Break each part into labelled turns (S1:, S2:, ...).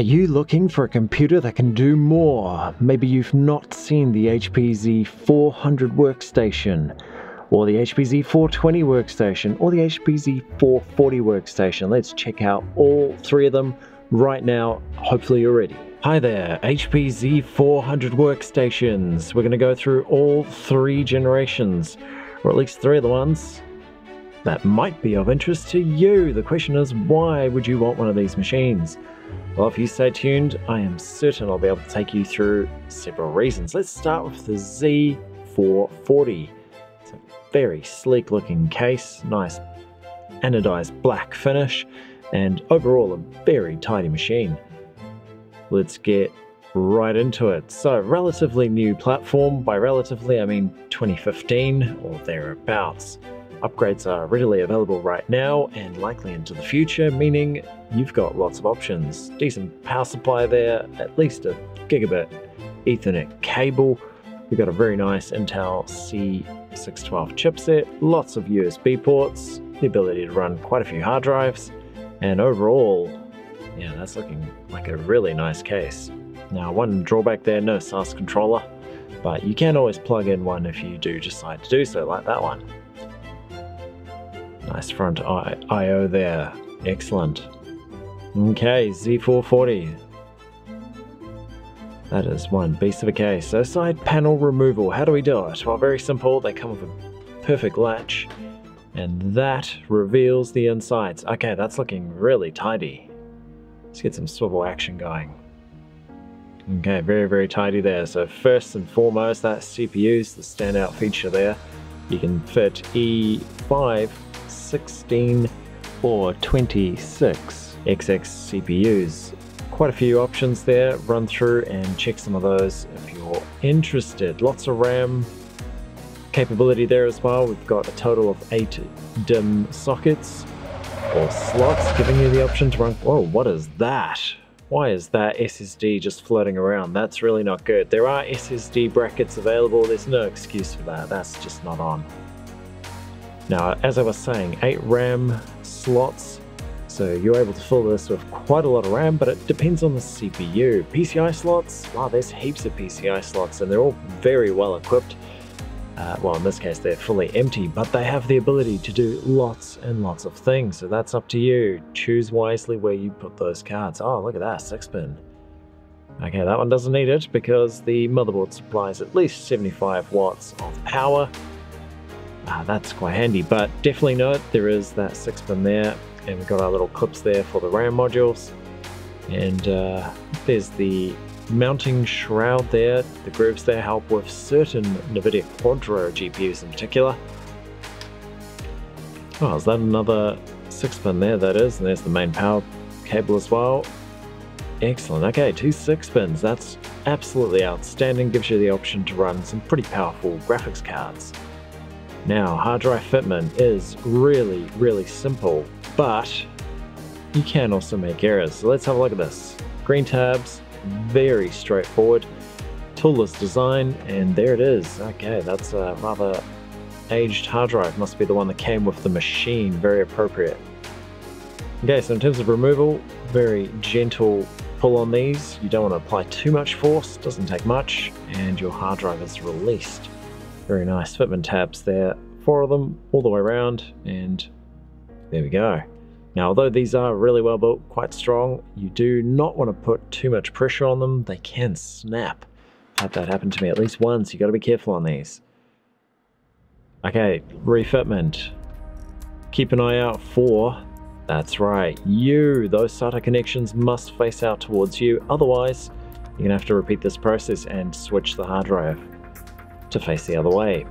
S1: Are you looking for a computer that can do more? Maybe you've not seen the HP Z400 workstation, or the HP Z420 workstation, or the HP Z440 workstation. Let's check out all three of them right now. Hopefully you're ready. Hi there, HP Z400 workstations. We're going to go through all three generations, or at least three of the ones that might be of interest to you. The question is, why would you want one of these machines? Well, if you stay tuned, I am certain I'll be able to take you through several reasons. Let's start with the Z440. It's a very sleek looking case, nice anodized black finish, and overall a very tidy machine. Let's get right into it. So, relatively new platform. By relatively, I mean 2015 or thereabouts. Upgrades are readily available right now and likely into the future, meaning you've got lots of options. Decent power supply there, at least a gigabit Ethernet cable. We've got a very nice Intel C612 chipset, lots of USB ports, the ability to run quite a few hard drives, and overall, yeah, that's looking like a really nice case. Now, one drawback there, no SAS controller, but you can always plug in one if you do decide to do so, like that one. Nice front I/O there. Excellent. Okay, Z440. That is one beast of a case. So side panel removal, how do we do it? Well, very simple. They come with a perfect latch, and that reveals the insides. Okay, that's looking really tidy. Let's get some swivel action going. Okay, very, very tidy there. So first and foremost, that CPU's the standout feature there. You can fit E5, 16 or 26 XX CPUs. Quite a few options there. Run through and check some of those if you're interested. Lots of RAM capability there as well. We've got a total of 8 DIMM sockets or slots, giving you the option to run. Whoa, what is that? Why is that SSD just floating around? That's really not good. There are SSD brackets available. There's no excuse for that. That's just not on. Now, as I was saying, 8 RAM slots, so you're able to fill this with quite a lot of RAM, but it depends on the CPU. PCI slots, wow, there's heaps of PCI slots, and they're all very well equipped. Well, in this case, they're fully empty, but they have the ability to do lots and lots of things, so that's up to you. Choose wisely where you put those cards. Oh, look at that, 6-pin. Okay, that one doesn't need it because the motherboard supplies at least 75 watts of power. That's quite handy, but definitely note there is that 6-pin there, and we've got our little clips there for the RAM modules, and there's the mounting shroud there. The grooves there help with certain NVIDIA Quadro GPUs in particular. Oh, is that another 6-pin there? That is, and there's the main power cable as well. Excellent. Okay, 2 6-pins. That's absolutely outstanding. Gives you the option to run some pretty powerful graphics cards. Now, hard drive fitment is really, really simple, but you can also make errors. So let's have a look at this. Green tabs, very straightforward. Tool-less design, and there it is. Okay, that's a rather aged hard drive. Must be the one that came with the machine. Very appropriate. Okay, so in terms of removal, very gentle pull on these. You don't want to apply too much force, doesn't take much, and your hard drive is released. Very nice fitment tabs there, 4 of them all the way around, and there we go. Now, although these are really well built, quite strong, you do not want to put too much pressure on them. They can snap. I've had that happen to me at least once. You got to be careful on these. Okay, refitment. Keep an eye out for, that's right, those SATA connections must face out towards you. Otherwise, you're going to have to repeat this process and switch the hard drive to face the other way.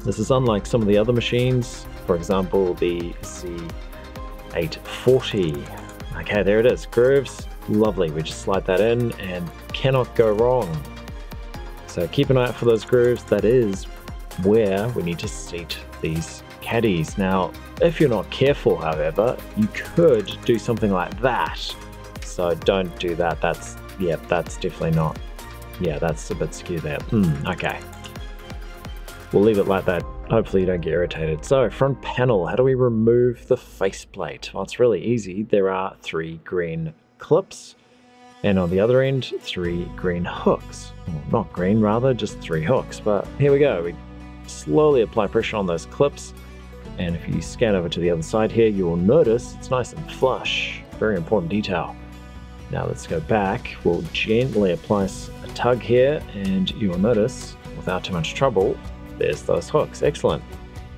S1: This is unlike some of the other machines, for example the Z420. Okay, there it is, grooves, lovely, we just slide that in and cannot go wrong. So keep an eye out for those grooves. That is where we need to seat these caddies. Now, if you're not careful, however, you could do something like that. So don't do that. That's definitely not. Yeah, that's a bit skewed there. Okay. We'll leave it like that. Hopefully you don't get irritated. So, front panel, how do we remove the faceplate? Well, it's really easy. There are 3 green clips, and on the other end 3 green hooks. Well, not green, rather just 3 hooks, but here we go. We slowly apply pressure on those clips, and if you scan over to the other side here, you will notice it's nice and flush. Very important detail. Now let's go back. We'll gently apply a tug here, and you will notice, without too much trouble, there's those hooks. Excellent.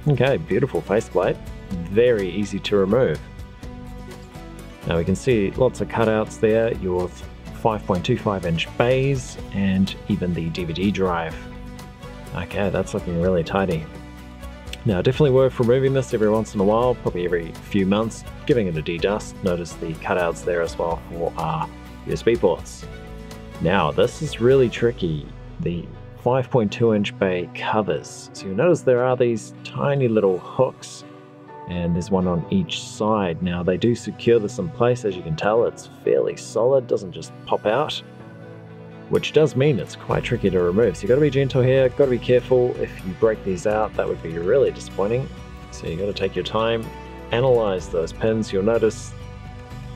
S1: Okay, beautiful faceplate. Very easy to remove. Now we can see lots of cutouts there, your 5.25-inch bays, and even the DVD drive. Okay, that's looking really tidy. Now, definitely worth removing this every once in a while, probably every few months, giving it a de-dust. Notice the cutouts there as well for our USB ports. Now, this is really tricky. The 5.2-inch bay covers. So you'll notice there are these tiny little hooks, and there's one on each side. Now, they do secure this in place. As you can tell, it's fairly solid, doesn't just pop out, which does mean it's quite tricky to remove. So you've got to be gentle here, got to be careful. If you break these out, that would be really disappointing. So you've got to take your time, analyze those pins. You'll notice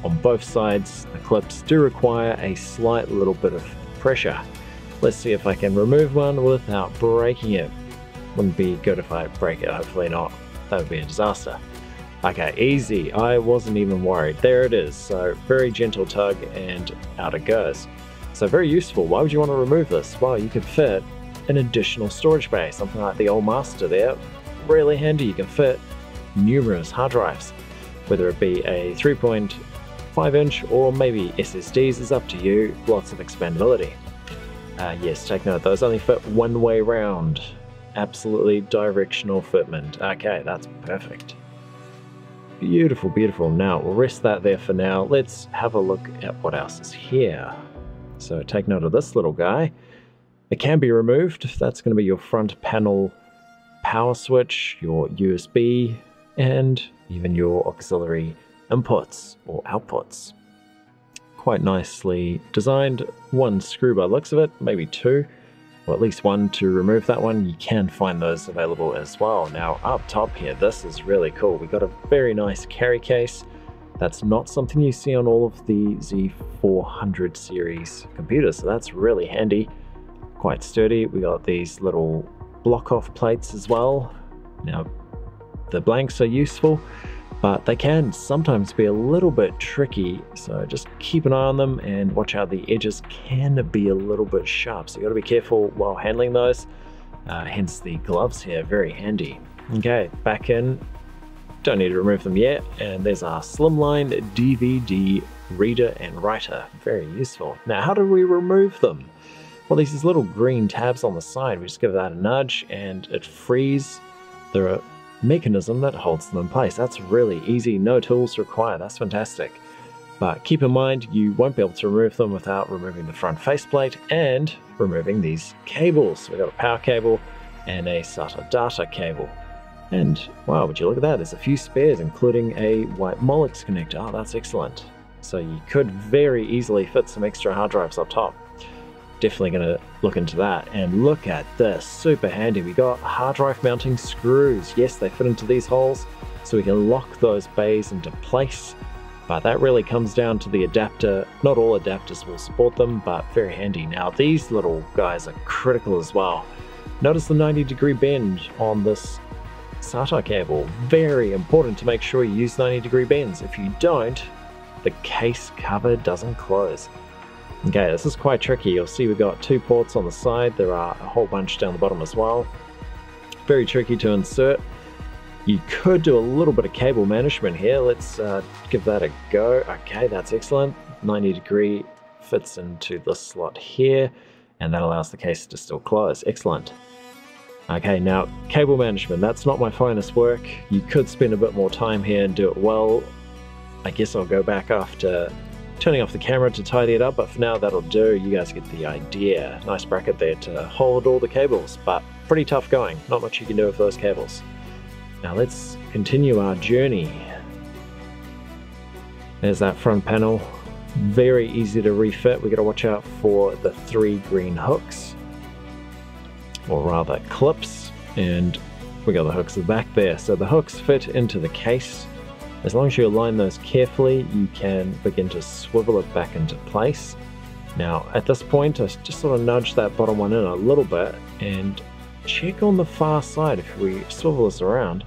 S1: on both sides, the clips do require a slight little bit of pressure. Let's see if I can remove one without breaking it. Wouldn't be good if I break it, hopefully not. That would be a disaster. Okay, easy, I wasn't even worried. There it is, so very gentle tug and out it goes. So very useful. Why would you want to remove this? Well, you could fit an additional storage bay, something like the old Master there. Really handy, you can fit numerous hard drives, whether it be a 3.5-inch or maybe SSDs, is up to you. Lots of expandability. Yes, take note, those only fit one way round. Absolutely directional fitment. Okay, that's perfect. Beautiful, beautiful. Now, we'll rest that there for now. Let's have a look at what else is here. So take note of this little guy. It can be removed. That's going to be your front panel power switch, your USB, and even your auxiliary inputs or outputs. Quite nicely designed. One screw by the looks of it, maybe 2, or at least 1 to remove that one. You can find those available as well. Now up top here, this is really cool. We got a very nice carry case. That's not something you see on all of the Z400 series computers, so that's really handy. Quite sturdy. We got these little block-off plates as well. Now, the blanks are useful, but they can sometimes be a little bit tricky, so just keep an eye on them and watch out. The edges can be a little bit sharp, so you got to be careful while handling those. Hence the gloves here, very handy. Okay, back in. Don't need to remove them yet, and there's our slimline DVD reader and writer. Very useful. Now, how do we remove them? Well, there's these little green tabs on the side. We just give that a nudge, and it frees the mechanism that holds them in place. That's really easy, no tools required. That's fantastic. But keep in mind, you won't be able to remove them without removing the front faceplate and removing these cables. We've got a power cable and a SATA data cable. And wow, would you look at that, there's a few spares, including a white Molex connector. Oh, that's excellent. So you could very easily fit some extra hard drives up top. Definitely going to look into that. And look at this, super handy. We got hard drive mounting screws. Yes, they fit into these holes, so we can lock those bays into place. But that really comes down to the adapter. Not all adapters will support them, but very handy. Now, these little guys are critical as well. Notice the 90-degree bend on this SATA cable. Very important to make sure you use 90-degree bends. If you don't, the case cover doesn't close. Okay, this is quite tricky. You'll see we've got 2 ports on the side. There are a whole bunch down the bottom as well. Very tricky to insert. You could do a little bit of cable management here. Let's give that a go. Okay, that's excellent. 90-degree fits into this slot here, and that allows the case to still close. Excellent. Okay, now cable management, that's not my finest work. You could spend a bit more time here and do it well. I guess I'll go back after turning off the camera to tidy it up, but for now that'll do. You guys get the idea. Nice bracket there to hold all the cables, but pretty tough going. Not much you can do with those cables. Now let's continue our journey. There's that front panel. Very easy to refit. We got to watch out for the 3 green hooks, or rather clips, and we got the hooks at the back there. So the hooks fit into the case, As long as you align those carefully, you can begin to swivel it back into place. Now, at this point, I just sort of nudge that bottom one in a little bit and check on the far side. If we swivel this around,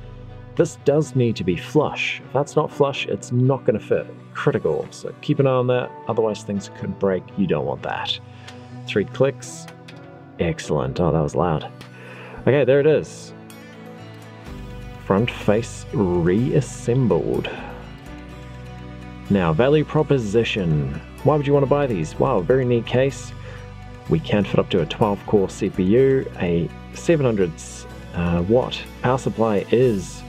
S1: this does need to be flush. If that's not flush, it's not going to fit. Critical. So keep an eye on that, otherwise things could break. You don't want that. 3 clicks. Excellent. Oh, that was loud. Okay, there it is. Front face reassembled. Now, value proposition. Why would you want to buy these? Wow, very neat case. We can fit up to a 12-core CPU. A 700 watt power supply is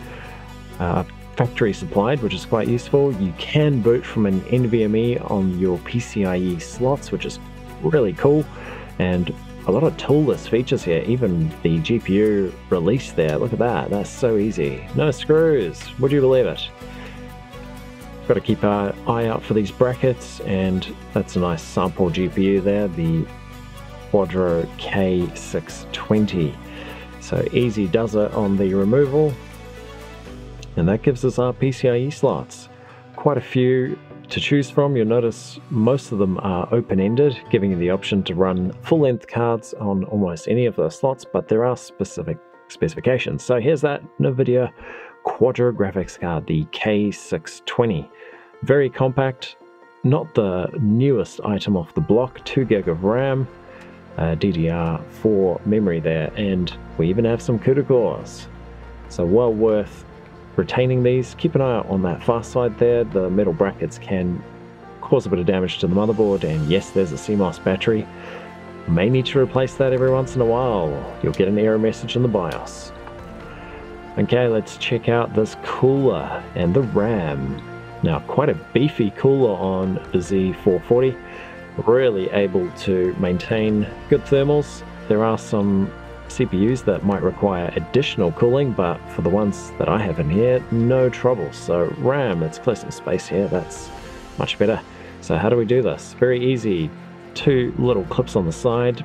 S1: factory supplied, which is quite useful. You can boot from an NVMe on your PCIe slots, which is really cool. And a lot of tool-less features here, even the GPU release there. Look at that, that's so easy. No screws, would you believe it? Got to keep our eye out for these brackets, and that's a nice sample GPU there, the Quadro K620. So easy does it on the removal. And that gives us our PCIe slots. Quite a few to choose from. You'll notice most of them are open-ended, giving you the option to run full-length cards on almost any of those slots, but there are specific specifications. So here's that NVIDIA Quadro graphics card, the K620. Very compact, not the newest item off the block, 2 gig of RAM, DDR4 memory there, and we even have some CUDA cores. So well worth retaining these. Keep an eye out on that far side there. The metal brackets can cause a bit of damage to the motherboard, and yes, there's a CMOS battery. May need to replace that every once in a while. You'll get an error message in the BIOS. Okay, let's check out this cooler and the RAM. Now, quite a beefy cooler on the Z440. Really able to maintain good thermals. There are some CPUs that might require additional cooling, but for the ones that I have in here, no trouble. So RAM, let's clear some space here, that's much better. So how do we do this? Very easy. 2 little clips on the side.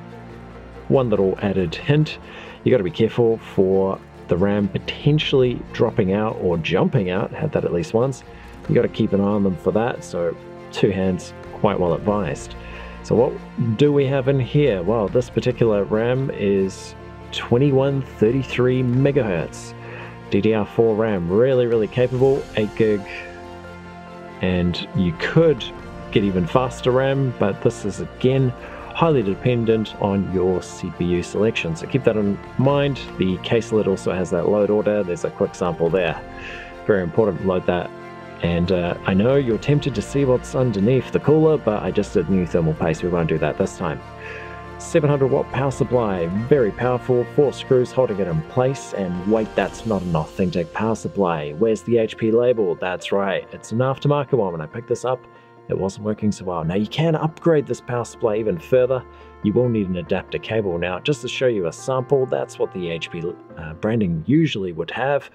S1: One little added hint, you got to be careful for the RAM potentially dropping out or jumping out. Had that at least once. You got to keep an eye on them for that, so 2 hands, quite well advised. So what do we have in here? Well, this particular RAM is 2133 megahertz DDR4 RAM, really capable, 8 gig, and you could get even faster RAM, but this is again highly dependent on your CPU selection, so keep that in mind. The case lid also has that load order. There's a quick sample there, very important. Load that. And I know you're tempted to see what's underneath the cooler, but I just did new thermal paste. We won't do that this time. 700 watt power supply, very powerful, 4 screws holding it in place, and wait, that's not an authentic power supply. Where's the HP label? That's right, it's an aftermarket one. When I picked this up, it wasn't working so well. Now you can upgrade this power supply even further. You will need an adapter cable. Now, just to show you a sample, that's what the HP branding usually would have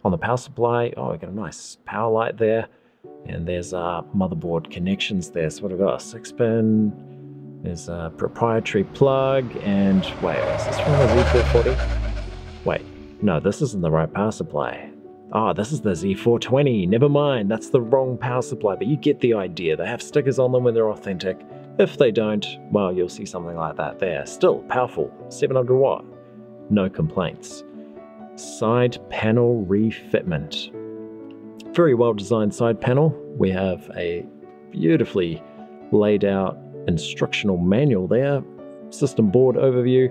S1: on the power supply. Oh, we got a nice power light there, and there's motherboard connections there. So what have we got? 6-pin. There's a proprietary plug, and wait, is this from the Z440? Wait, no, this isn't the right power supply. Ah, this is the Z420. Never mind, that's the wrong power supply, but you get the idea. They have stickers on them when they're authentic. If they don't, well, you'll see something like that there. Still powerful, 700 watt, no complaints. Side panel refitment. Very well designed side panel. We have a beautifully laid out instructional manual there, system board overview.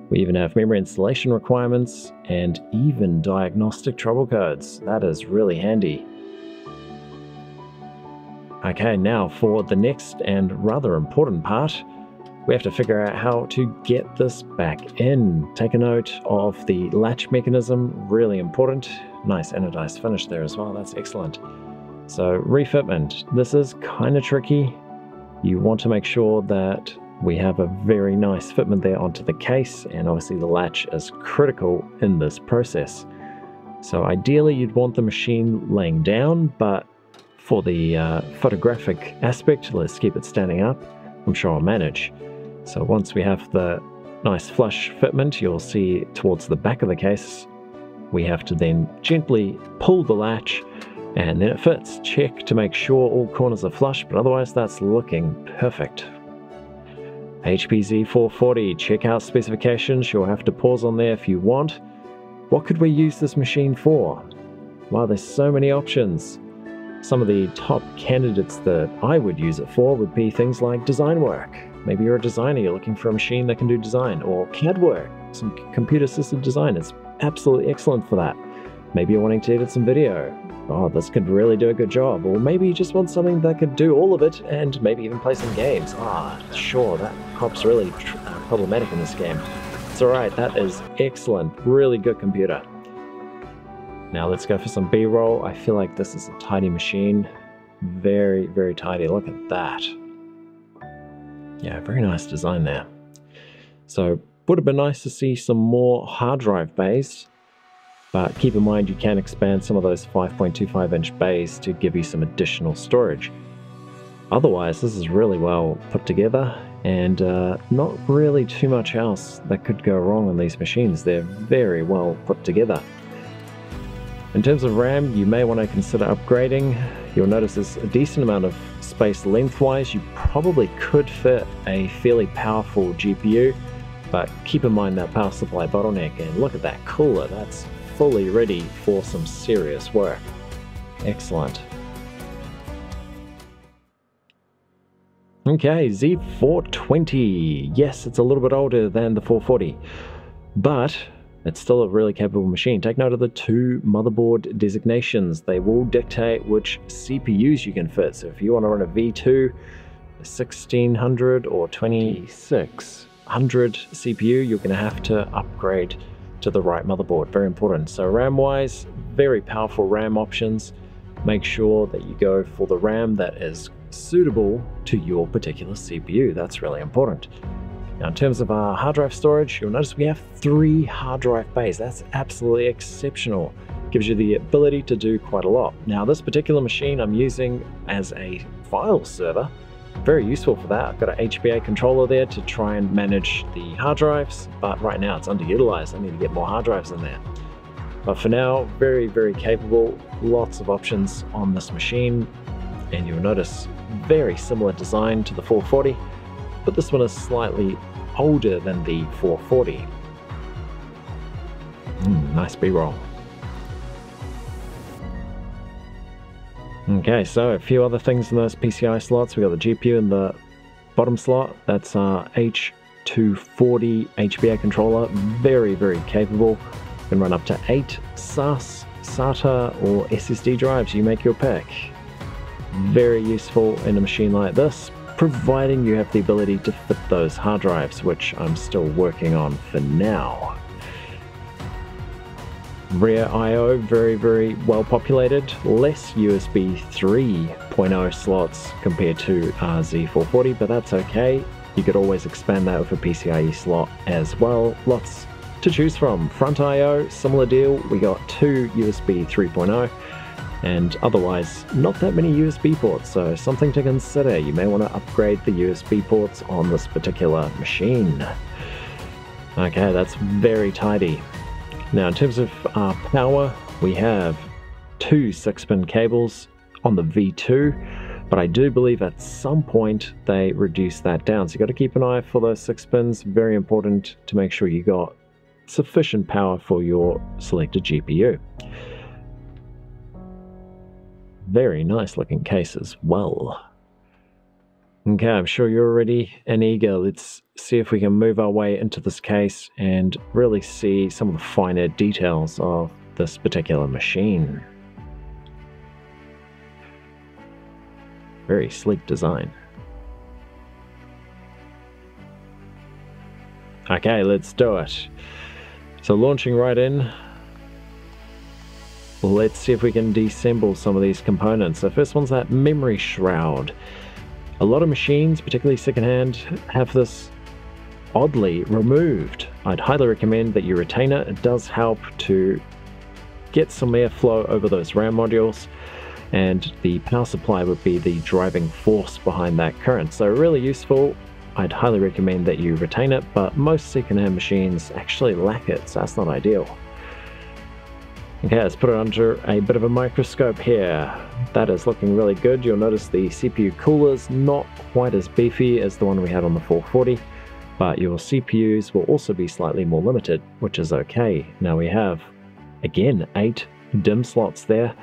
S1: We even have memory installation requirements and even diagnostic trouble codes. That is really handy. Okay, now for the next and rather important part, we have to figure out how to get this back in. Take a note of the latch mechanism, really important. Nice anodized finish there as well, that's excellent. So refitment, this is kind of tricky. You want to make sure that we have a very nice fitment there onto the case, and obviously the latch is critical in this process. So ideally you'd want the machine laying down, but for the photographic aspect, let's keep it standing up. I'm sure I'll manage. So once we have the nice flush fitment, you'll see towards the back of the case, we have to then gently pull the latch And then it fits. Check to make sure all corners are flush, but otherwise that's looking perfect. HP Z440, check out specifications. You'll have to pause on there if you want. What could we use this machine for? Well, there's so many options. Some of the top candidates that I would use it for would be things like design work. Maybe you're a designer, you're looking for a machine that can do design, or CAD work, some computer-assisted design. It's absolutely excellent for that. Maybe you're wanting to edit some video. Oh, this could really do a good job. Or maybe you just want something that could do all of it and maybe even play some games. Sure, that crop's really problematic in this game. It's alright, that is excellent. Really good computer. Now let's go for some B-roll. I feel like this is a tidy machine. Very, very tidy. Look at that. Yeah, very nice design there. So, would have been nice to see some more hard drive bays. But keep in mind you can expand some of those 5.25-inch bays to give you some additional storage. Otherwise, this is really well put together and not really too much else that could go wrong on these machines. They're very well put together. In terms of RAM, you may want to consider upgrading. You'll notice there's a decent amount of space lengthwise. You probably could fit a fairly powerful GPU, but keep in mind that power supply bottleneck. And look at that cooler. That's fully ready for some serious work. Excellent. Okay, Z420. Yes, it's a little bit older than the 440, but it's still a really capable machine. Take note of the 2 motherboard designations. They will dictate which CPUs you can fit. So if you want to run a V2, a 1600 or 2600 CPU, you're going to have to upgrade to the right motherboard. Very important. So RAM wise, very powerful RAM options. Make sure that you go for the RAM that is suitable to your particular CPU. That's really important. Now in terms of our hard drive storage, you'll notice we have 3 hard drive bays. That's absolutely exceptional. Gives you the ability to do quite a lot. Now this particular machine I'm using as a file server. Very useful for that. I've got an HBA controller there to try and manage the hard drives, but right now it's underutilized. I need to get more hard drives in there. But for now, very, very capable. Lots of options on this machine. And you'll notice very similar design to the 440, but this one is slightly older than the 440. Nice B-roll. Okay, so a few other things in those PCI slots. We got the GPU in the bottom slot. That's our H240 HBA controller. Very, very capable. Can run up to 8 SAS, SATA, or SSD drives. You make your pick. Very useful in a machine like this, providing you have the ability to fit those hard drives, which I'm still working on for now. Rear I/O, very, very well populated. Less USB 3.0 slots compared to Z440, but that's okay. You could always expand that with a PCIe slot as well. Lots to choose from. Front I/O, similar deal. We got 2 USB 3.0. And otherwise, not that many USB ports, so something to consider. You may want to upgrade the USB ports on this particular machine. Okay, that's very tidy. Now, in terms of power, we have 2 6-pin cables on the V2, but I do believe at some point they reduce that down. So you've got to keep an eye for those 6 pins. Very important to make sure you got sufficient power for your selected GPU. Very nice looking case as well. Okay, I'm sure you're ready and eager. Let's see if we can move our way into this case and really see some of the finer details of this particular machine. Very sleek design. Okay, let's do it. So launching right in, let's see if we can deassemble some of these components. The first one's that memory shroud. A lot of machines, particularly secondhand, have this oddly removed. I'd highly recommend that you retain it. It does help to get some airflow over those RAM modules, and the power supply would be the driving force behind that current. So really useful. I'd highly recommend that you retain it, but most secondhand machines actually lack it, so that's not ideal. Okay, let's put it under a bit of a microscope here. That is looking really good. You'll notice the CPU cooler's not quite as beefy as the one we had on the 440, but your CPUs will also be slightly more limited, which is okay. Now we have, again, 8 DIMM slots there.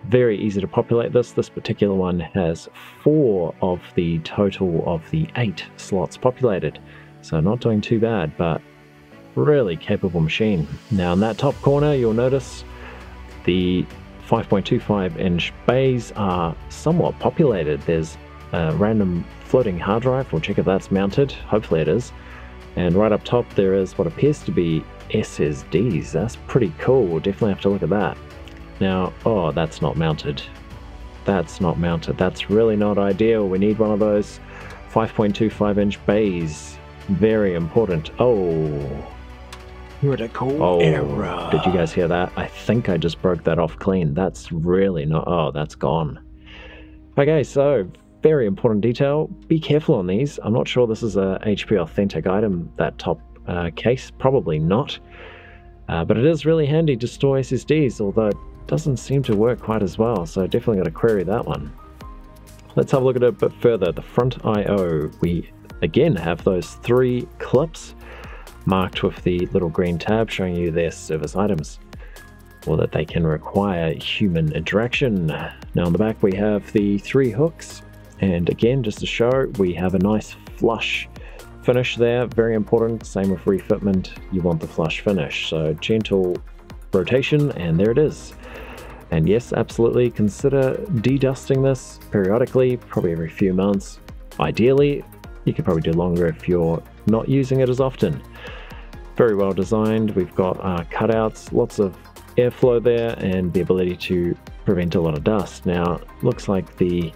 S1: Very easy to populate this. This particular one has 4 of the total of the 8 slots populated. So not doing too bad, but really capable machine. Now in that top corner, you'll notice the 5.25-inch bays are somewhat populated. There's a random floating hard drive. We'll check if that's mounted. Hopefully it is. And right up top there is what appears to be SSDs. That's pretty cool. We'll definitely have to look at that. Now, oh, that's not mounted. That's not mounted. That's really not ideal. We need one of those 5.25-inch bays. Very important. Oh.
S2: Critical error.
S1: Did you guys hear that? I think I just broke that off clean. That's really not... Oh, that's gone. Okay, so very important detail. Be careful on these. I'm not sure this is a HP authentic item, that top case. Probably not. But it is really handy to store SSDs, although it doesn't seem to work quite as well, so definitely got to query that one. Let's have a look at it a bit further. The front I/O, we again have those 3 clips marked with the little green tab showing you their service items, or that they can require human interaction. Now on the back we have the 3 hooks, and again, just to show, we have a nice flush finish there. Very important. Same with refitment, you want the flush finish. So gentle rotation, and there it is. And yes, absolutely consider de-dusting this periodically, probably every few months. Ideally, you could probably do longer if you're not using it as often. Very well designed. We've got cutouts, lots of airflow there, and the ability to prevent a lot of dust. Now, looks like the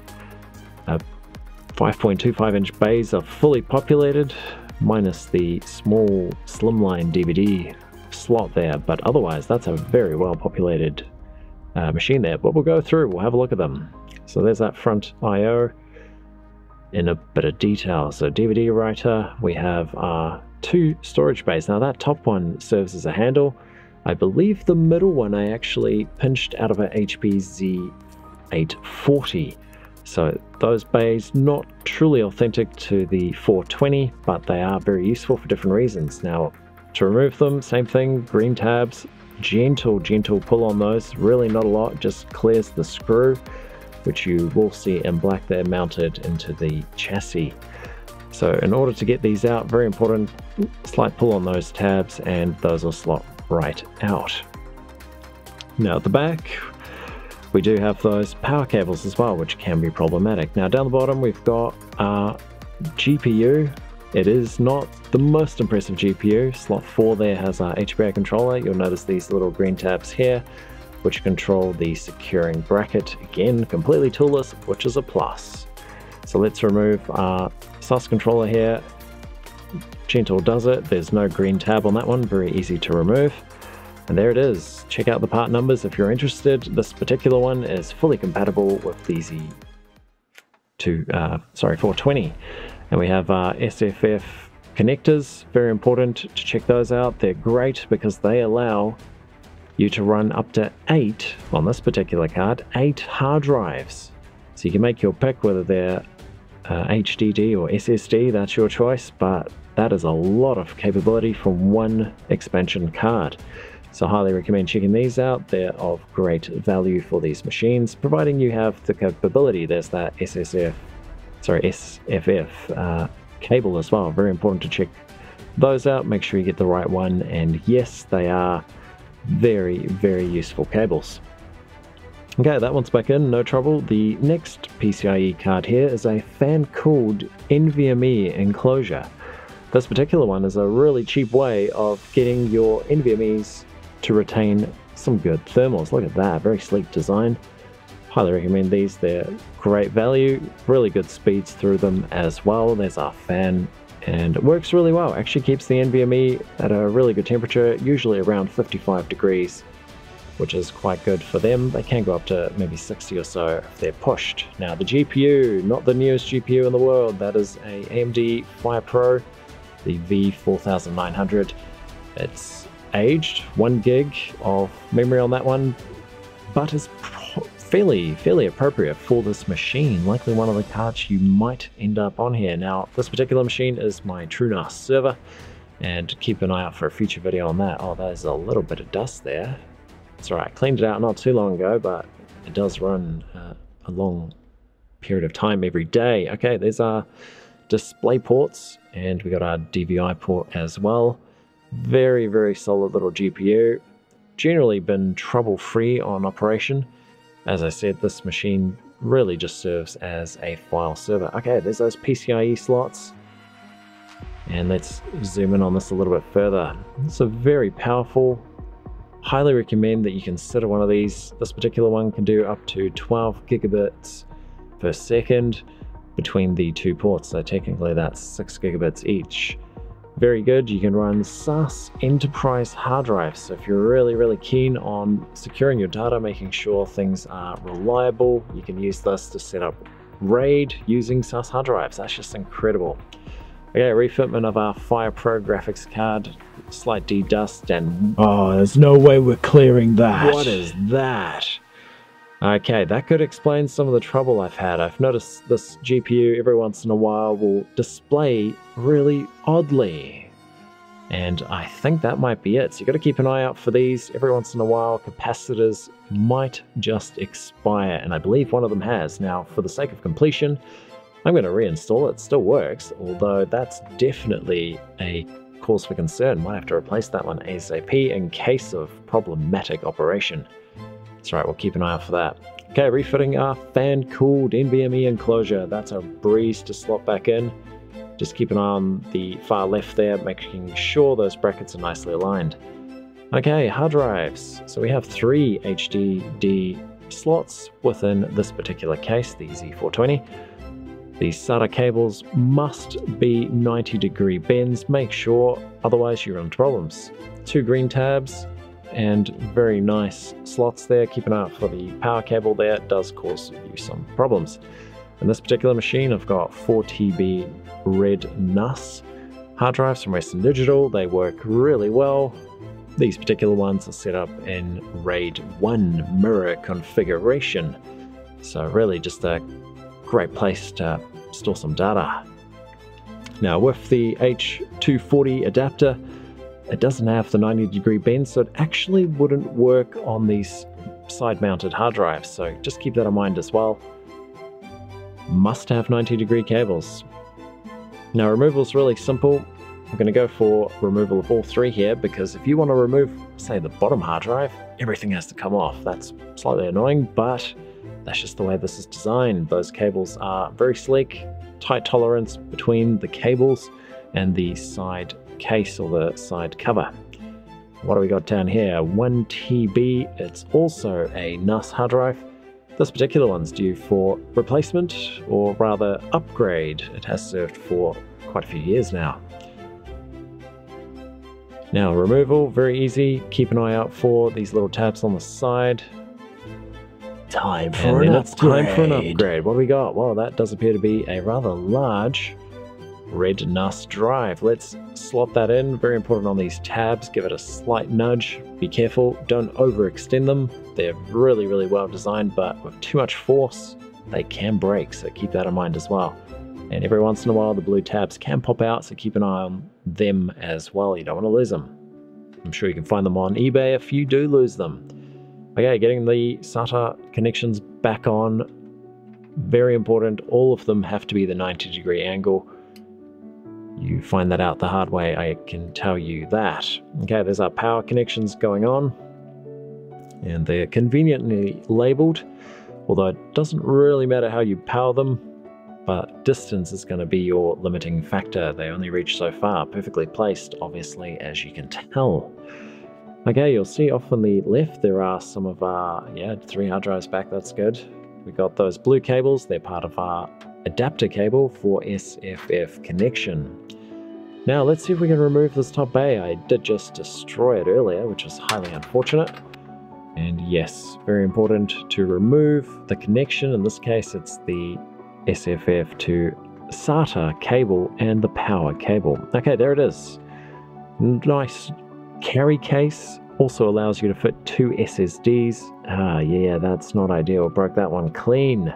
S1: 5.25-inch bays are fully populated, minus the small slimline DVD slot there, but otherwise that's a very well populated machine there. But we'll go through, we'll have a look at them. So there's that front I/O in a bit of detail. So DVD writer, we have 2 storage bays. Now that top one serves as a handle. I believe the middle one I actually pinched out of a HP Z420. So those bays, not truly authentic to the 420, but they are very useful for different reasons. Now, to remove them, same thing, green tabs, gentle pull on those, really not a lot, just clears the screw, which you will see in black there mounted into the chassis. So in order to get these out, very important, slight pull on those tabs, and those will slot right out. Now at the back, we do have those power cables as well, which can be problematic. Now down the bottom we've got our GPU. It is not the most impressive GPU. Slot 4 there has our HBA controller. You'll notice these little green tabs here, which control the securing bracket. Again, completely toolless, which is a plus. So let's remove our SAS controller here. Gentle does it. There's no green tab on that one. Very easy to remove. And there it is. Check out the part numbers if you're interested. This particular one is fully compatible with the Z420. And we have SFF connectors. Very important to check those out. They're great because they allow you to run up to 8, on this particular card, 8 hard drives. So you can make your pick whether they're HDD or SSD, that's your choice, but that is a lot of capability from one expansion card. So I highly recommend checking these out. They're of great value for these machines, providing you have the capability. There's that SFF cable as well. Very important to check those out. Make sure you get the right one. And yes, they are very, very useful cables. Okay, that one's back in, no trouble. The next PCIe card here is a fan-cooled NVMe enclosure. This particular one is a really cheap way of getting your NVMe's to retain some good thermals. Look at that, very sleek design. Highly recommend these. They're great value, really good speeds through them as well. There's our fan, and it works really well. Actually keeps the NVMe at a really good temperature, usually around 55 degrees, which is quite good for them. They can go up to maybe 60 or so if they're pushed. Now the GPU, not the newest GPU in the world. That is a AMD Fire Pro, the V4900. It's aged, 1 gig of memory on that one, but is fairly appropriate for this machine, likely one of the cards you might end up on here. Now, this particular machine is my TrueNAS server, and keep an eye out for a future video on that. Oh, there's a little bit of dust there. It's alright, cleaned it out not too long ago, but it does run a long period of time every day. Okay, there's our display ports, and we got our DVI port as well. Very solid little GPU. Generally been trouble-free on operation. As I said, this machine really just serves as a file server. Okay, there's those PCIe slots. And let's zoom in on this a little bit further. It's a very powerful. Highly recommend that you consider one of these. This particular one can do up to 12 gigabits per second between the 2 ports. So technically that's 6 gigabits each. Very good. You can run SAS enterprise hard drives. So if you're really keen on securing your data, making sure things are reliable, you can use this to set up RAID using SAS hard drives. That's just incredible. Okay, refitment of our Fire Pro graphics card. Slight de-dust and...
S2: Oh, there's no way we're clearing that.
S1: What is that? Okay, that could explain some of the trouble I've had. I've noticed this GPU every once in a while will display really oddly. And I think that might be it. So you've got to keep an eye out for these. Every once in a while, capacitors might just expire. And I believe one of them has. Now, for the sake of completion, I'm going to reinstall it. It still works, although that's definitely a cause for concern. Might have to replace that one ASAP in case of problematic operation. That's right, we'll keep an eye out for that. Okay, refitting our fan-cooled NVMe enclosure. That's a breeze to slot back in. Just keep an eye on the far left there, making sure those brackets are nicely aligned. Okay, hard drives. So we have 3 HDD slots within this particular case, the Z420. The SATA cables must be 90-degree bends. Make sure, otherwise you run into problems. 2 green tabs and very nice slots there. Keep an eye out for the power cable there. It does cause you some problems. In this particular machine, I've got 4 TB red NAS hard drives from Western Digital. They work really well. These particular ones are set up in RAID 1 mirror configuration. So really just a great place to store some data. Now with the H240 adapter, it doesn't have the 90-degree bend, so it actually wouldn't work on these side-mounted hard drives. So just keep that in mind as well. Must have 90-degree cables. Now removal is really simple. I'm going to go for removal of all 3 here, because if you want to remove, say, the bottom hard drive, everything has to come off. That's slightly annoying, but that's just the way this is designed. Those cables are very sleek, tight tolerance between the cables and the side case or the side cover. What do we got down here? 1 TB. It's also a NAS hard drive. This particular one's due for replacement, or rather upgrade. It has served for quite a few years now. Now removal, very easy. Keep an eye out for these little tabs on the side.
S2: Time for an upgrade.
S1: What do we got? Well, that does appear to be a rather large red NAS drive. Let's slot that in. Very important on these tabs. Give it a slight nudge. Be careful. Don't overextend them. They're really well designed, but with too much force, they can break. So keep that in mind as well. And every once in a while, the blue tabs can pop out, so keep an eye on them as well. You don't want to lose them. I'm sure you can find them on eBay if you do lose them. Okay, getting the SATA connections back on. Very important. All of them have to be the 90-degree angle. You find that out the hard way, I can tell you that. Okay, there's our power connections going on. And they're conveniently labeled, although it doesn't really matter how you power them, but distance is going to be your limiting factor. They only reach so far, perfectly placed, obviously, as you can tell. Okay, you'll see off on the left there are some of our, 3 hard drives back, that's good. We got those blue cables, they're part of our adapter cable for SFF connection. Now let's see if we can remove this top bay. I did just destroy it earlier, which was highly unfortunate. And yes, very important to remove the connection. In this case, it's the SFF to SATA cable and the power cable. Okay, there it is. Nice carry case also allows you to fit 2 SSDs. Yeah, that's not ideal. Broke that one clean.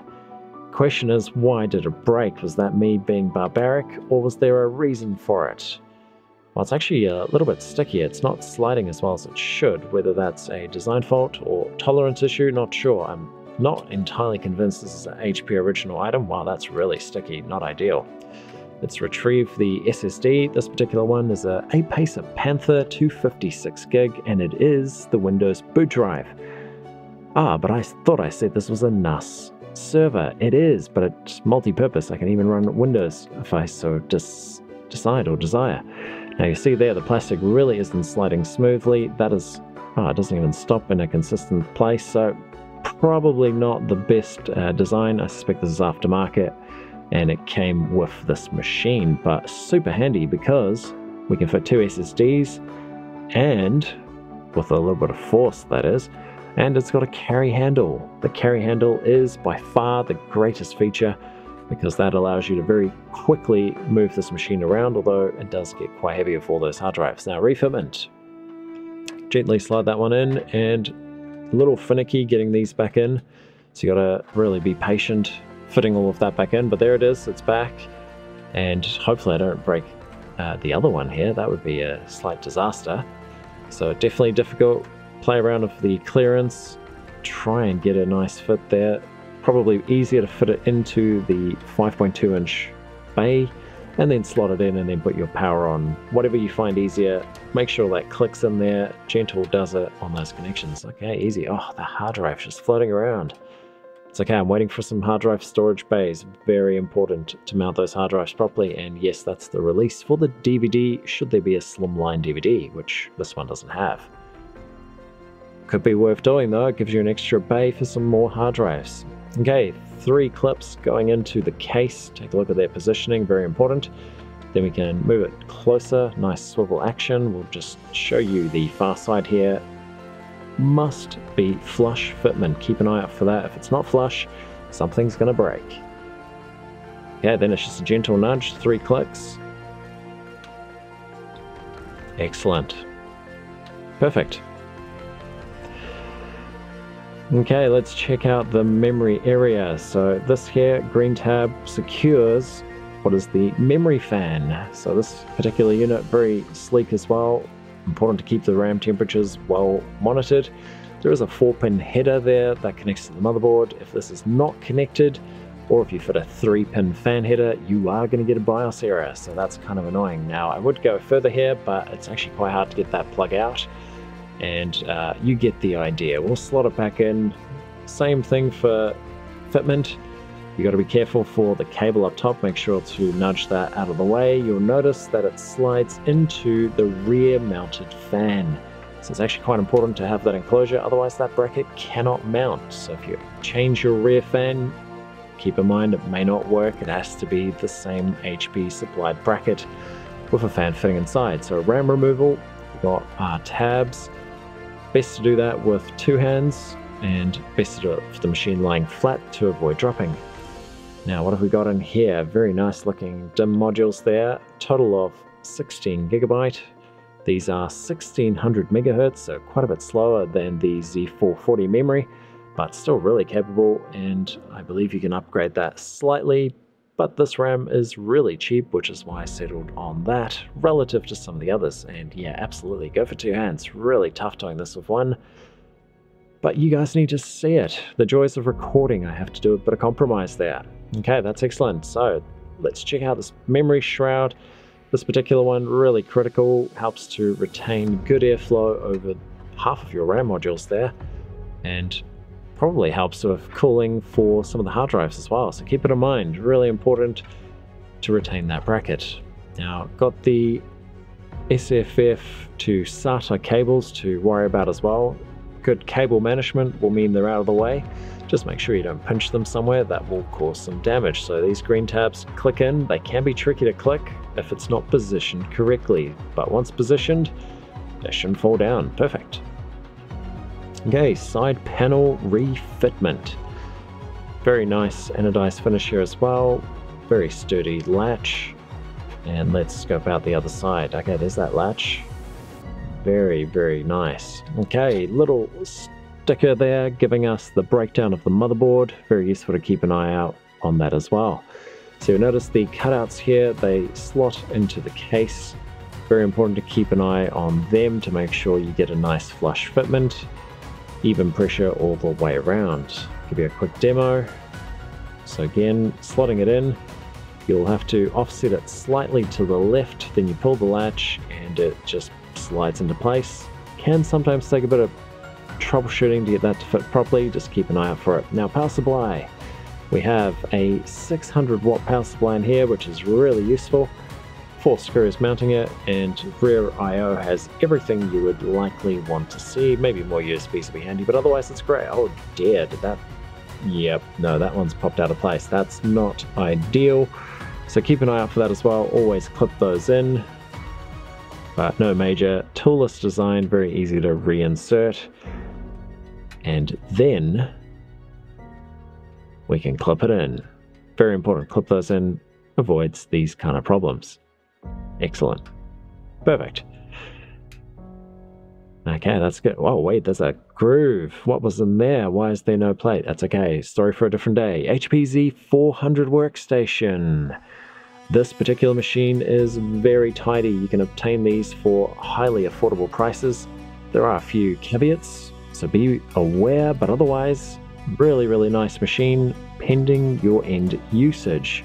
S1: Question is, why did it break? Was that me being barbaric, or was there a reason for it? Well, it's actually a little bit sticky. It's not sliding as well as it should. Whether that's a design fault or tolerance issue, not sure. I'm not entirely convinced this is an HP original item. Wow, that's really sticky. Not ideal. Let's retrieve the SSD. This particular one is a Pacer Panther 256 gig, and it is the Windows boot drive. But I thought I said this was a NAS server. It is, but it's multi-purpose. I can even run Windows if I so decide or desire. Now you see there, the plastic really isn't sliding smoothly. That is, it doesn't even stop in a consistent place, so probably not the best design. I suspect this is aftermarket, and it came with this machine, but super handy because we can fit 2 SSDs, and with a little bit of force, that is, and it's got a carry handle. The carry handle is by far the greatest feature because that allows you to very quickly move this machine around, although it does get quite heavy with all those hard drives. Now, refitment. Gently slide that one in, and a little finicky getting these back in, so you gotta really be patient fitting all of that back in, but there it is, it's back, and hopefully I don't break the other one here. That would be a slight disaster. So definitely difficult. Play around with the clearance, try and get a nice fit there. Probably easier to fit it into the 5.2 inch bay and then slot it in and then put your power on. Whatever you find easier, make sure that clicks in there. Gentle does it on those connections. Okay, easy. Oh, the hard drive's just floating around. It's okay, I'm waiting for some hard drive storage bays. Very important to mount those hard drives properly, and yes, that's the release for the DVD, should there be a slimline DVD, which this one doesn't have. Could be worth doing though, it gives you an extra bay for some more hard drives. Okay, 3 clips going into the case. Take a look at their positioning, very important. Then we can move it closer, nice swivel action. We'll just show you the far side here. Must be flush fitment. Keep an eye out for that. If it's not flush, something's gonna break. Okay, then it's just a gentle nudge, 3 clicks. Excellent. Perfect. Okay, let's check out the memory area. So this here, green tab, secures what is the memory fan. So this particular unit, very sleek as well. Important to keep the RAM temperatures well monitored. There is a 4-pin header there that connects to the motherboard. If this is not connected, or if you fit a 3-pin fan header, you are going to get a BIOS error, so that's kind of annoying. Now, I would go further here, but it's actually quite hard to get that plug out, and you get the idea. We'll slot it back in. Same thing for fitment. You got to be careful for the cable up top. Make sure to nudge that out of the way. You'll notice that it slides into the rear mounted fan. So it's actually quite important to have that enclosure, otherwise that bracket cannot mount. So if you change your rear fan, keep in mind it may not work. It has to be the same HP supplied bracket with a fan fitting inside. So RAM removal, we've got tabs. Best to do that with 2 hands, and best to do it with the machine lying flat to avoid dropping. Now, what have we got in here? Very nice looking DIMM modules there. Total of 16 gigabyte. These are 1600 megahertz, so quite a bit slower than the Z440 memory, but still really capable, and I believe you can upgrade that slightly, but this RAM is really cheap, which is why I settled on that relative to some of the others. And yeah, absolutely, go for 2 hands. Really tough doing this with 1. But you guys need to see it. The joys of recording, I have to do a bit of compromise there. Okay, that's excellent. So let's check out this memory shroud. This particular one, really critical, helps to retain good airflow over half of your RAM modules there, and probably helps with cooling for some of the hard drives as well. So keep it in mind, really important to retain that bracket. Now, got the SFF to SATA cables to worry about as well. Good cable management will mean they're out of the way. Just make sure you don't pinch them somewhere, that will cause some damage. So these green tabs click in, they can be tricky to click if it's not positioned correctly, but once positioned, they shouldn't fall down. Perfect. Okay, side panel refitment. Very nice anodized finish here as well. Very sturdy latch. And let's scope out the other side. Okay, there's that latch. Very, very nice. Okay, little sticker there giving us the breakdown of the motherboard. Very useful to keep an eye out on that as well. So you'll notice the cutouts here, they slot into the case. Very important to keep an eye on them to make sure you get a nice flush fitment, even pressure all the way around. Give you a quick demo. So again, slotting it in, you'll have to offset it slightly to the left, then you pull the latch and it just slides into place. Can sometimes take a bit of troubleshooting to get that to fit properly, just keep an eye out for it. Now, power supply. We have a 600 watt power supply in here, which is really useful. 4 screws mounting it, and rear I/O has everything you would likely want to see. Maybe more USBs would be handy, but otherwise it's great. Oh dear, did that? Yep, no, that one's popped out of place. That's not ideal. So keep an eye out for that as well. Always clip those in, but no major. Tool-less design, very easy to reinsert. And then we can clip it in. Very important, clip those in, avoids these kind of problems. Excellent. Perfect. Okay, that's good. Oh, wait, there's a groove. What was in there? Why is there no plate? That's okay. Story for a different day. HP Z400 Workstation. This particular machine is very tidy. You can obtain these for highly affordable prices. There are a few caveats, so be aware, but otherwise, really, really nice machine, pending your end usage.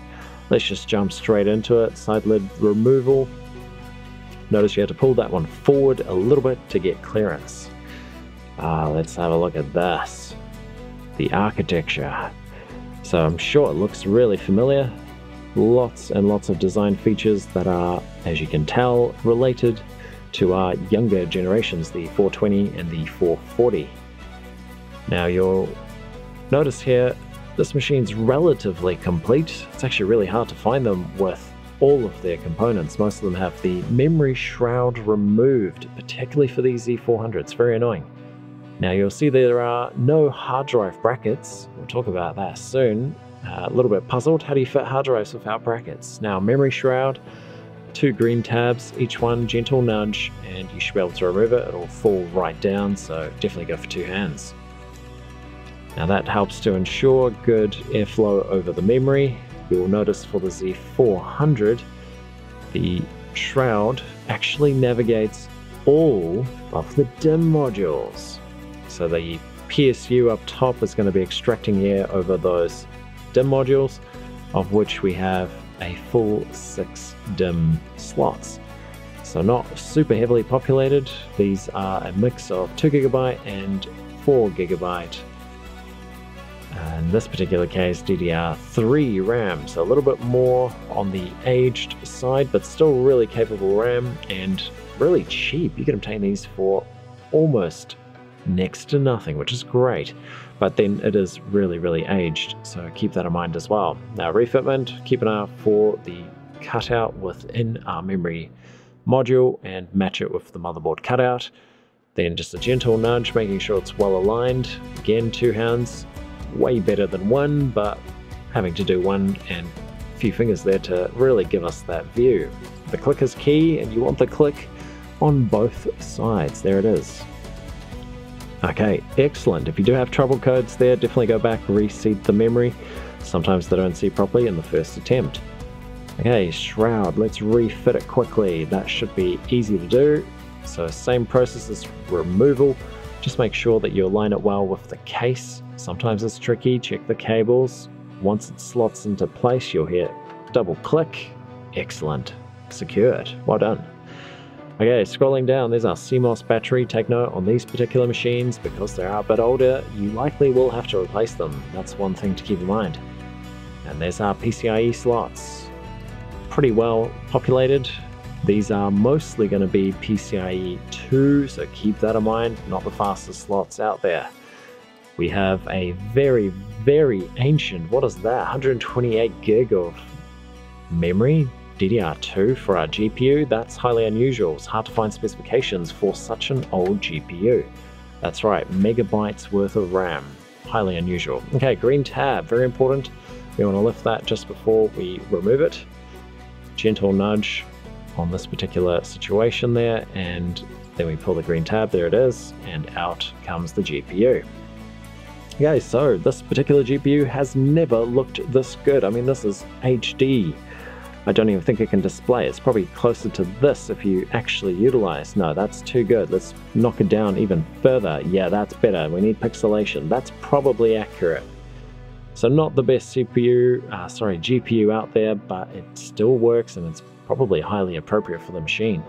S1: Let's just jump straight into it. Side lid removal. Notice you have to pull that one forward a little bit to get clearance. Let's have a look at this. The architecture. So I'm sure it looks really familiar. Lots and lots of design features that are, as you can tell, related to our younger generations, the 420 and the 440. Now you'll notice here, this machine's relatively complete. It's actually really hard to find them with all of their components. Most of them have the memory shroud removed, particularly for these Z400s. Very annoying. Now you'll see there are no hard drive brackets. We'll talk about that soon. A little bit puzzled. How do you fit hard drives without brackets? Now, memory shroud, 2 green tabs, each one gentle nudge, and you should be able to remove it. It'll fall right down, so definitely go for 2 hands. Now that helps to ensure good airflow over the memory. You'll notice for the Z400, the shroud actually navigates all of the DIMM modules. So the PSU up top is going to be extracting air over those DIMM modules, of which we have a full 6 DIMM slots. So not super heavily populated. These are a mix of 2GB and 4GB. In this particular case, DDR3 RAM, so a little bit more on the aged side, but still really capable RAM and really cheap. You can obtain these for almost next to nothing, which is great, but then it is really, really aged, so keep that in mind as well. Now, refitment, keep an eye out for the cutout within our memory module and match it with the motherboard cutout. Then just a gentle nudge, making sure it's well aligned. Again, 2 hands. Way better than 1, but having to do 1 and a few fingers there to really give us that view. The click is key, and you want the click on both sides. There it is. Okay, excellent. If you do have trouble codes there, definitely go back, reseat the memory. Sometimes they don't see properly in the first attempt. Okay, shroud, let's refit it quickly. That should be easy to do. So same process as removal. Just make sure that you align it well with the case. Sometimes it's tricky, check the cables. Once it slots into place, you'll hear double click. Excellent. Secured. Well done. Okay, scrolling down, there's our CMOS battery. Take note on these particular machines, because they are a bit older, you likely will have to replace them. That's one thing to keep in mind. And there's our PCIe slots. Pretty well populated. These are mostly going to be PCIe 2, so keep that in mind, not the fastest slots out there. We have a very, very ancient, what is that, 128 gig of memory, DDR2 for our GPU. That's highly unusual. It's hard to find specifications for such an old GPU. That's right, megabytes worth of RAM. Highly unusual. Okay, green tab, very important. We want to lift that just before we remove it. Gentle nudge. on this particular situation there, and then we pull the green tab, there it is, and out comes the GPU. Okay, so this particular GPU has never looked this good. I mean, this is HD. I don't even think it can display. It's probably closer to this if you actually utilize. No, that's too good. Let's knock it down even further. Yeah, that's better. We need pixelation. That's probably accurate. So not the best GPU out there, but it still works and it's probably highly appropriate for the machine.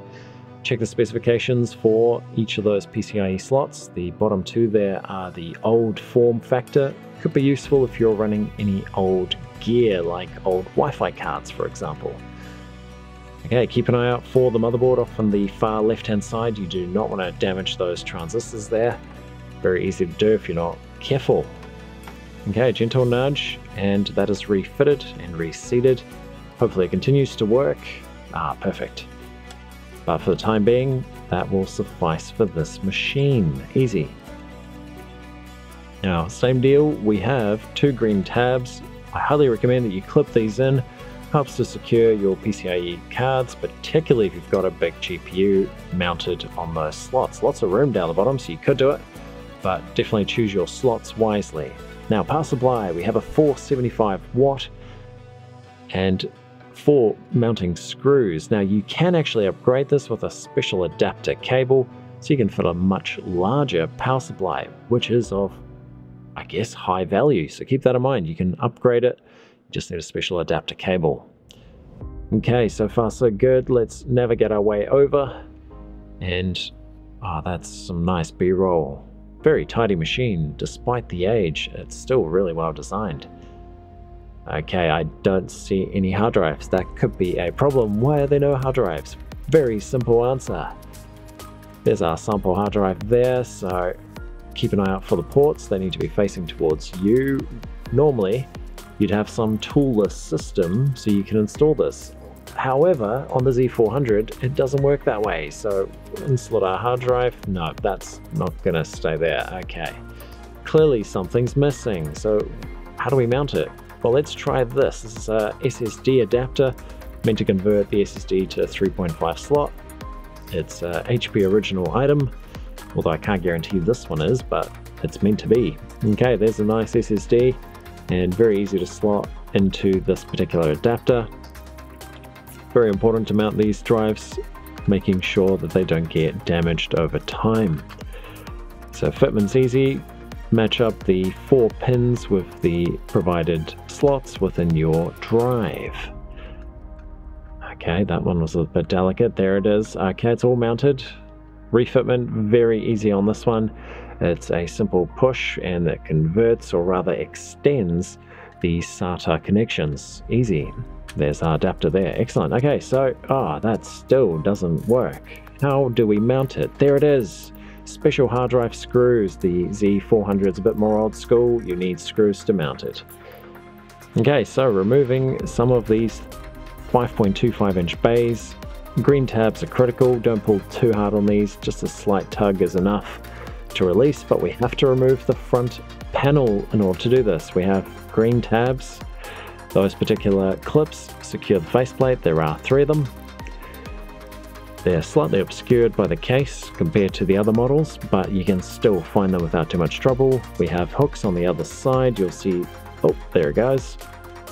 S1: Check the specifications for each of those PCIe slots. The bottom two there are the old form factor. Could be useful if you're running any old gear like old Wi-Fi cards, for example. Okay, keep an eye out for the motherboard off on the far left-hand side. You do not want to damage those transistors there. Very easy to do if you're not careful. Okay, gentle nudge, and that is refitted and reseated. Hopefully it continues to work. Perfect. But for the time being, that will suffice for this machine. Easy. Now, same deal, we have two green tabs. I highly recommend that you clip these in. Helps to secure your PCIe cards, particularly if you've got a big GPU mounted on those slots. Lots of room down the bottom, so you could do it, but definitely choose your slots wisely. Now, power supply, we have a 475 watt and 4 mounting screws. Now, you can actually upgrade this with a special adapter cable, so you can fit a much larger power supply, which is of, I guess, high value. So keep that in mind. You can upgrade it. You just need a special adapter cable. Okay, so far so good. Let's navigate our way over. And, that's some nice B-roll. Very tidy machine. Despite the age, it's still really well designed. Okay, I don't see any hard drives. That could be a problem. Why are there no hard drives? Very simple answer. There's our sample hard drive there, so keep an eye out for the ports. They need to be facing towards you. Normally, you'd have some tool-less system so you can install this. However, on the Z400, it doesn't work that way. So install our hard drive. No, that's not gonna stay there. Okay. Clearly something's missing. So how do we mount it? Well, let's try this. This is a SSD adapter meant to convert the SSD to a 3.5 slot. It's a HP original item, although I can't guarantee this one is, but it's meant to be. Okay, there's a nice SSD and very easy to slot into this particular adapter. Very important to mount these drives, making sure that they don't get damaged over time. So fitment's easy. Match up the 4 pins with the provided slots within your drive. Okay, that one was a bit delicate. There it is. Okay, it's all mounted. Refitment, very easy on this one. It's a simple push and it converts, or rather extends, the SATA connections. Easy. There's our adapter there. Excellent. Okay, so, that still doesn't work. How do we mount it? There it is. Special hard drive screws. The Z400 is a bit more old school. You need screws to mount it. Okay, so removing some of these 5.25 inch bays. Green tabs are critical. Don't pull too hard on these. Just a slight tug is enough to release, but we have to remove the front panel in order to do this. We have green tabs. Those particular clips secure the faceplate. There are 3 of them. They're slightly obscured by the case compared to the other models, but you can still find them without too much trouble. We have hooks on the other side. You'll see, oh, there it goes.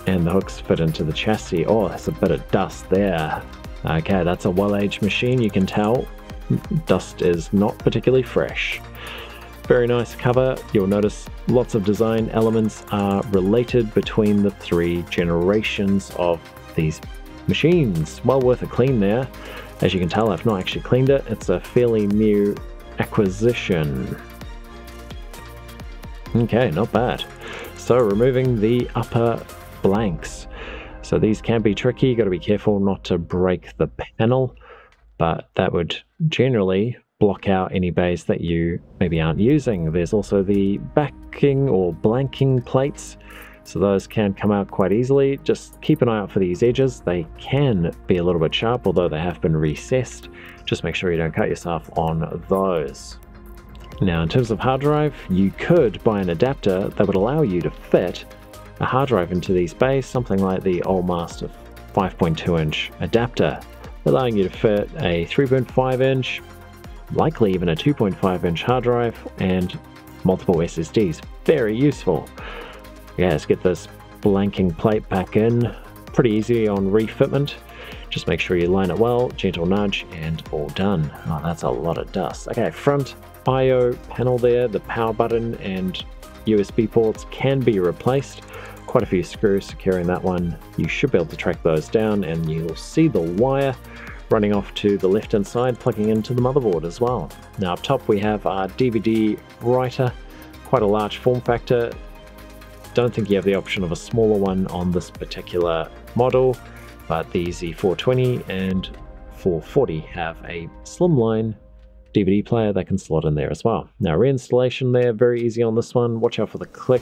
S1: And the hooks fit into the chassis. Oh, there's a bit of dust there. Okay, that's a well-aged machine. You can tell dust is not particularly fresh. Very nice cover. You'll notice lots of design elements are related between the 3 generations of these machines. Well worth a clean there. As you can tell, I've not actually cleaned it. It's a fairly new acquisition. Okay, not bad. So removing the upper blanks. So these can be tricky. You got to be careful not to break the panel, but that would generally block out any bays that you maybe aren't using. There's also the backing or blanking plates. So those can come out quite easily. Just keep an eye out for these edges. They can be a little bit sharp, although they have been recessed. Just make sure you don't cut yourself on those. Now, in terms of hard drive, you could buy an adapter that would allow you to fit a hard drive into these bays, something like the old Master 5.2 inch adapter. allowing you to fit a 3.5 inch, likely even a 2.5 inch hard drive, and multiple SSDs. Very useful. Yeah, let's get this blanking plate back in. Pretty easy on refitment. Just make sure you line it well, gentle nudge, and all done. Oh, that's a lot of dust. Okay, front I/O panel there, the power button and USB ports can be replaced. Quite a few screws securing that one. You should be able to track those down, and you'll see the wire running off to the left-hand side, plugging into the motherboard as well. Now up top we have our DVD writer, quite a large form factor. Don't think you have the option of a smaller one on this particular model, but the Z420 and 440 have a slimline DVD player that can slot in there as well. Now reinstallation there, very easy on this one. Watch out for the click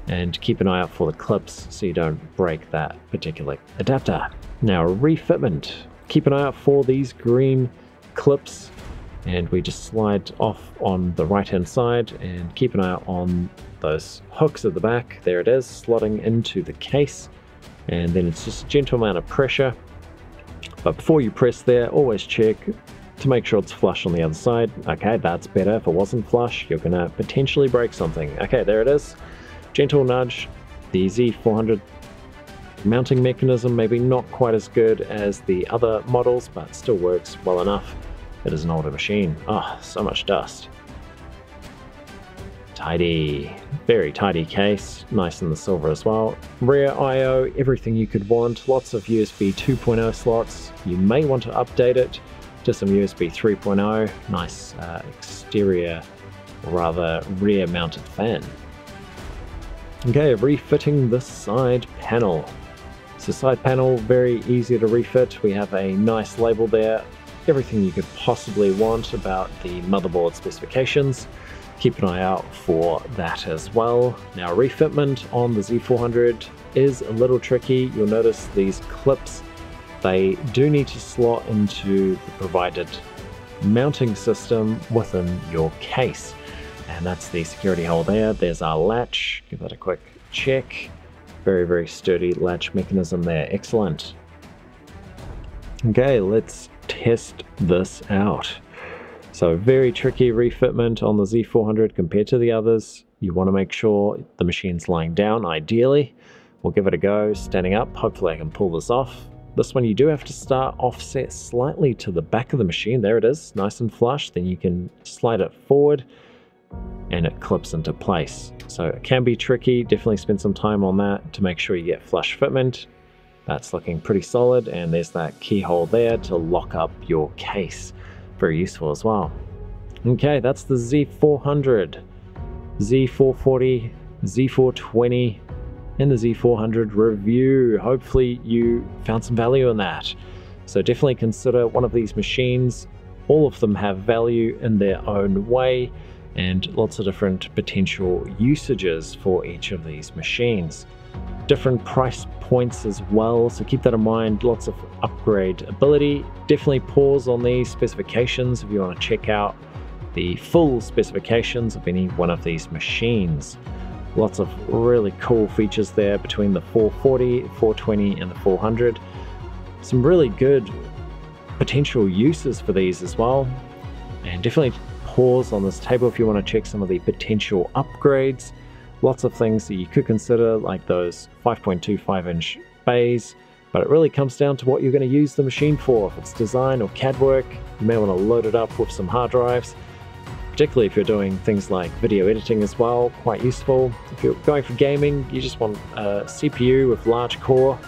S1: and keep an eye out for the clips so you don't break that particular adapter. Now refitment, keep an eye out for these green clips, and we just slide off on the right hand side, and keep an eye out on those hooks at the back. There it is, slotting into the case, and then it's just a gentle amount of pressure. But before you press there, always check to make sure it's flush on the other side. Okay, that's better. If it wasn't flush, you're gonna potentially break something. Okay, there it is. Gentle nudge. The Z400 mounting mechanism maybe not quite as good as the other models, but still works well enough. It is an older machine. Oh, so much dust. Tidy, very tidy case, nice in the silver as well. Rear I/O, everything you could want. Lots of USB 2.0 slots. You may want to update it to some USB 3.0. Nice exterior, or rather rear mounted fan. Okay, refitting the side panel. So side panel, very easy to refit. We have a nice label there. Everything you could possibly want about the motherboard specifications. Keep an eye out for that as well. Now refitment on the Z400 is a little tricky. You'll notice these clips, they do need to slot into the provided mounting system within your case. And that's the security hole there. There's our latch. Give that a quick check. Very, very sturdy latch mechanism there. Excellent. Okay, let's test this out. So very tricky refitment on the Z400 compared to the others. You want to make sure the machine's lying down, ideally. We'll give it a go, standing up. Hopefully I can pull this off. This one you do have to start offset slightly to the back of the machine. There it is, nice and flush. Then you can slide it forward and it clips into place. So it can be tricky. Definitely spend some time on that to make sure you get flush fitment. That's looking pretty solid, and there's that keyhole there to lock up your case. Very useful as well. Okay, that's the Z400, Z440, Z420, and the Z400 review. Hopefully you found some value in that. So definitely consider one of these machines. All of them have value in their own way, and lots of different potential usages for each of these machines. Different price points as well, so keep that in mind. Lots of upgrade ability. Definitely pause on these specifications if you want to check out the full specifications of any one of these machines. Lots of really cool features there between the 440, 420, and the 400. Some really good potential uses for these as well. And definitely pause on this table if you want to check some of the potential upgrades. Lots of things that you could consider, like those 5.25 inch bays, but it really comes down to what you're going to use the machine for. If it's design or CAD work, you may want to load it up with some hard drives, particularly if you're doing things like video editing as well, quite useful. If you're going for gaming, you just want a CPU with large core.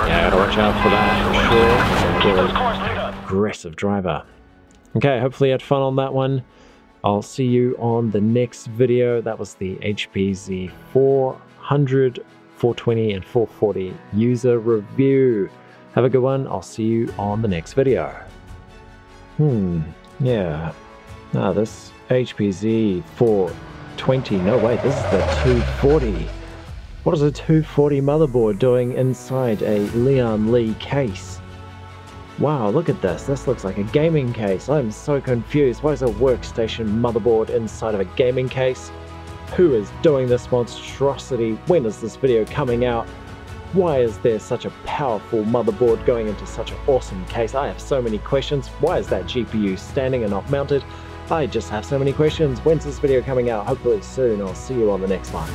S1: Yeah, gotta watch out for that for sure. It's a really aggressive driver. Okay, hopefully you had fun on that one. I'll see you on the next video. That was the HP Z400, 420, and 440 user review. Have a good one. I'll see you on the next video. Yeah. This HP Z420. No, wait, this is the 240. What is a 240 motherboard doing inside a Leon Lee case? Wow, look at this. This looks like a gaming case. I'm so confused. Why is a workstation motherboard inside of a gaming case? Who is doing this monstrosity? When is this video coming out? Why is there such a powerful motherboard going into such an awesome case? I have so many questions. Why is that GPU standing and not mounted? I just have so many questions. When's this video coming out? Hopefully soon. I'll see you on the next one.